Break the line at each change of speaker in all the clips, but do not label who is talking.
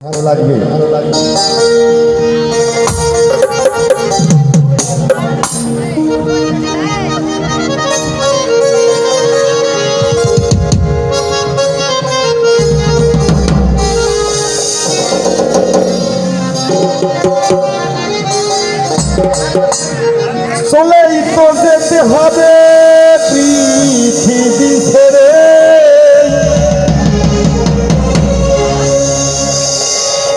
ভালো লাগবে চলেই তো যেতে হবে পৃথিবী ছেড়ে,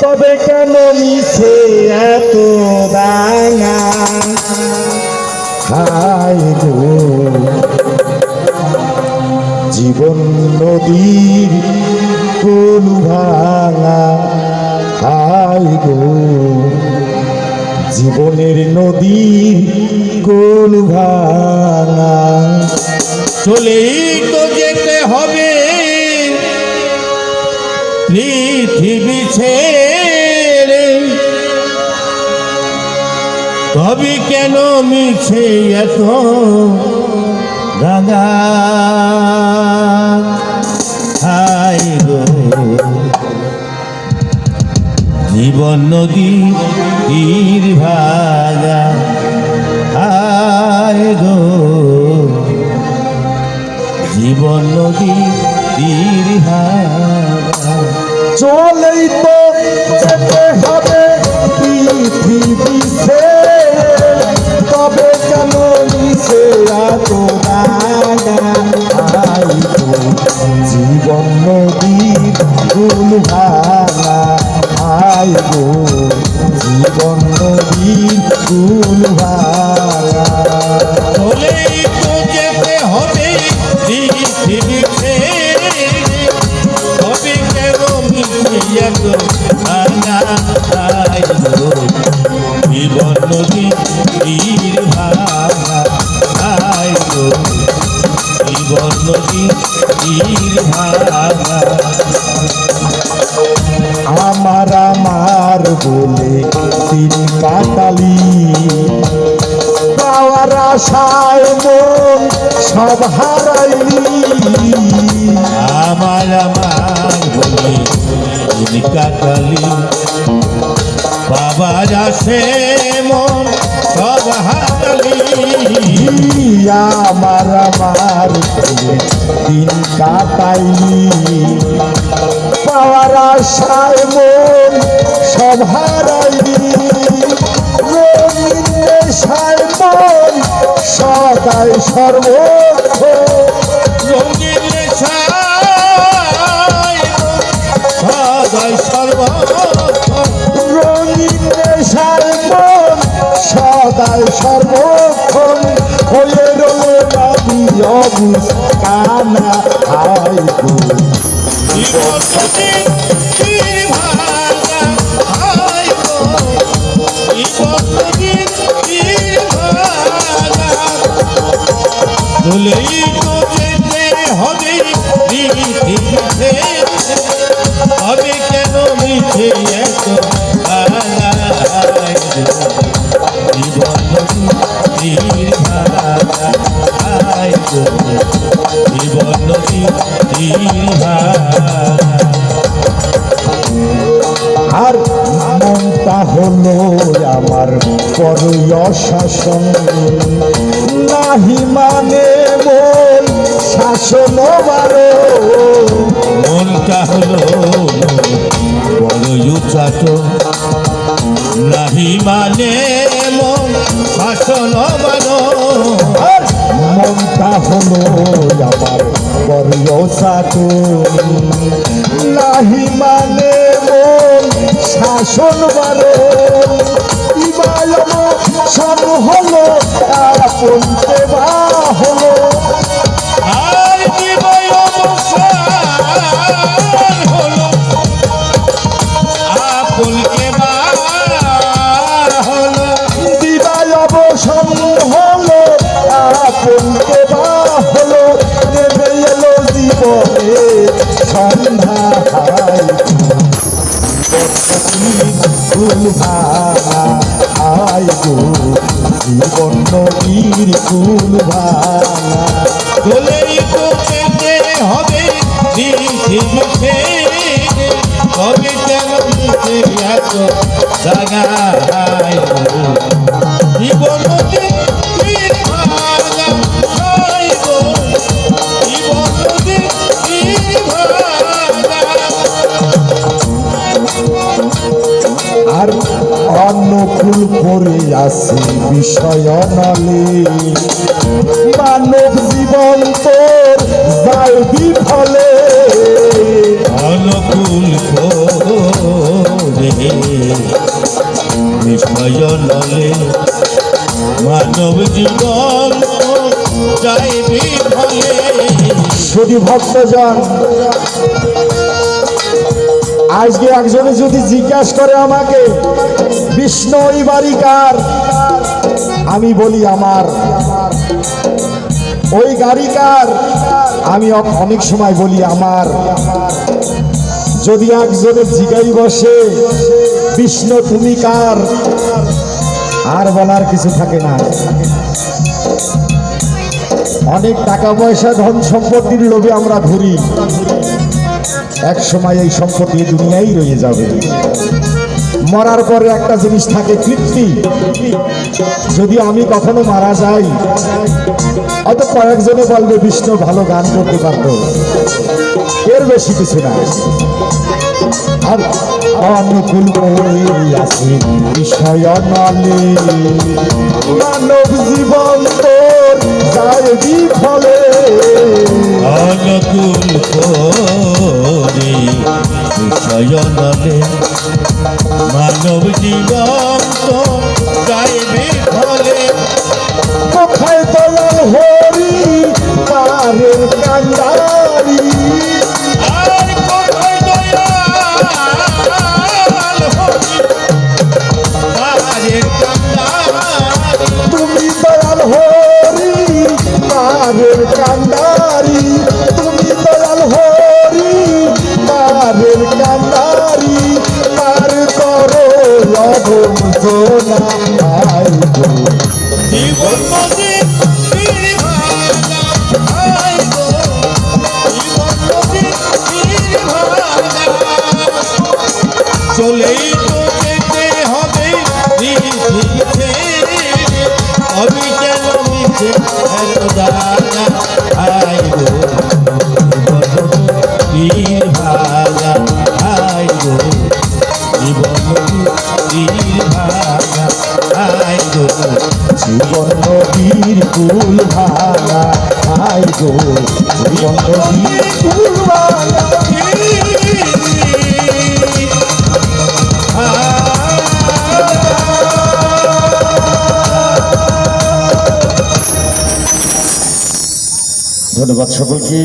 তবে কেন মিছে এত রাঙা হায় গো, জীবন নদীর কুল ভাঙা হায় গো, জীবনের নদীর কুল ভাঙা।
চলেই তো যেতে হবে পৃথিবী ছেড়ে, তবে কেন মিছে এত রাঙা হায় গো, জীবন নদী তীর ভাগা হায় গো, জীবন নদী তীর ভাগা।
চলেই তো যেতে হবে পৃথিবী ছেড়ে, তবে কেন মিছে এত রাঙা হায় গো, জীবন নদীর কুল ভাঙা হায় গো, জীবন নদীর কুল ভাঙা।
চলেই তো যেতে হবে পৃথিবী ছেড়ে, তবে কেন মিছে এত রাঙা হায় গো, জীবন নদী তীর ভাগা হায় গো, জীবন নদী তীর ভাগা।
আমার আমার বলে দিন কাটালি, পাওয়ার আশায় মন সব হারাইলি।
আমার আমার বলে দিন কাটালি, বাবার আসে মন সব হারালি।
আমার আমার বলে দিন কাটাইলি, পাওয়ার আশায় মন সব হারাইলি। রঙিন নেশায় মন সদাই সর্বক্ষণ,
রঙিন নেশায় সদাই সর্বক্ষণ,
রঙিন নেশায় মন সদাই সর্বক্ষণ, হয়ে রয়ে যাবি অবুঝ কানা হায় গো,
জীবন নদী তীর ভাগা হায় গো, জীবন নদী তীর ভাগা। চলেই তো যেতে হবে পৃথিবী ছেড়ে, তবে কেন মিছে এত রাঙা হায় গো, জীবন নদী তীর ভাগা হায় গো, জীবন নদী তীর ভাগা।
আর মনটা হলো আমার বড়ই অশাসন, নাহি মানে মন শাসন বারো।
মনটা হলো বড় উচ্চাট, নাহি মানে মন শাসন বানো।
আর মনটা হলো আমার বড়ই অশাসন, নাহি মানে মন শাসন বারো। সব হলো আপন দেবা হলো,
আর জীবন অবসান হলো আপনকে বার হলো।
দিবাই অবসান হলো আপন দেবা হলো, নেমে এলো জীবনে সন্ধ্যা হায় ফুল ভাঙা হায় গো, জীবন নদীর কুল ভাঙা।
চলেই তো যেতে হবে পৃথিবী ছেড়ে, তবে কেন মিশে এত জাগায় গো জীবন নদী তীর ভাঙা হায় গো জীবন নদী তীর ভাঙা
আর অনুকূল করে আসি বিষয় নলে মানব জীবন তোর যায় বিফলে
অনুকূল করে বিষয় নলে মানব জীবন যায় বিফলে
শুধু ভক্তজন আজকে একজনে যদি জিজ্ঞাসা করে আমাকে বিষ্ণু ওই বাড়ি কার, আমি বলি আমার। ওই গাড়ি কার, আমি অনেক সময় বলি আমার। যদি একজনের জিগাই বসে বিষ্ণু তুমি কার, আর বলার কিছু থাকে না। অনেক টাকা পয়সা ধন সম্পত্তির লোভে আমরা ঘুরি, এক সময় এই সম্পত্তি দুনিয়াই রয়ে যাবে। মরার পরে একটা জিনিস থাকে তৃপ্তি। যদি আমি কখনো মারা যাই, অত কয়েকজনে বলবে বিষ্ণু ভালো গান করতে পারতো, এর বেশি কিছু না। আর অনুকূল আছে বিষয় নলে মানব জীবন তোর যায় বিফলে
অনুকূল করে বিষয় নলে মানব জীবন তো যায় বিফলে
কোথায় দয়াল হরি পারের কান্ডারি
আর কোথায় দয়াল হরি পারের কান্ডারি
তুমি দয়াল হরি পারের কান্ডারি তুমি দয়াল হরি পারের কান্ডারি পার করো লবণ সোনা আইগো
জীবন নদী তীর ভাঙা হায় গো জীবন নদী তীর ভাঙা চলেই তো যেতে হবে নিভৃতে আমি কেন মিছে এত দানা হায় গো জীবন নদী তীর ভাঙা হায় গো জীবন নদী তীর ভাঙা হায় গো
জীবন নদীর কুল ভাঙা আইগো জীবন নদীর কুল ভাঙা ধন্যবাদ সকলকে।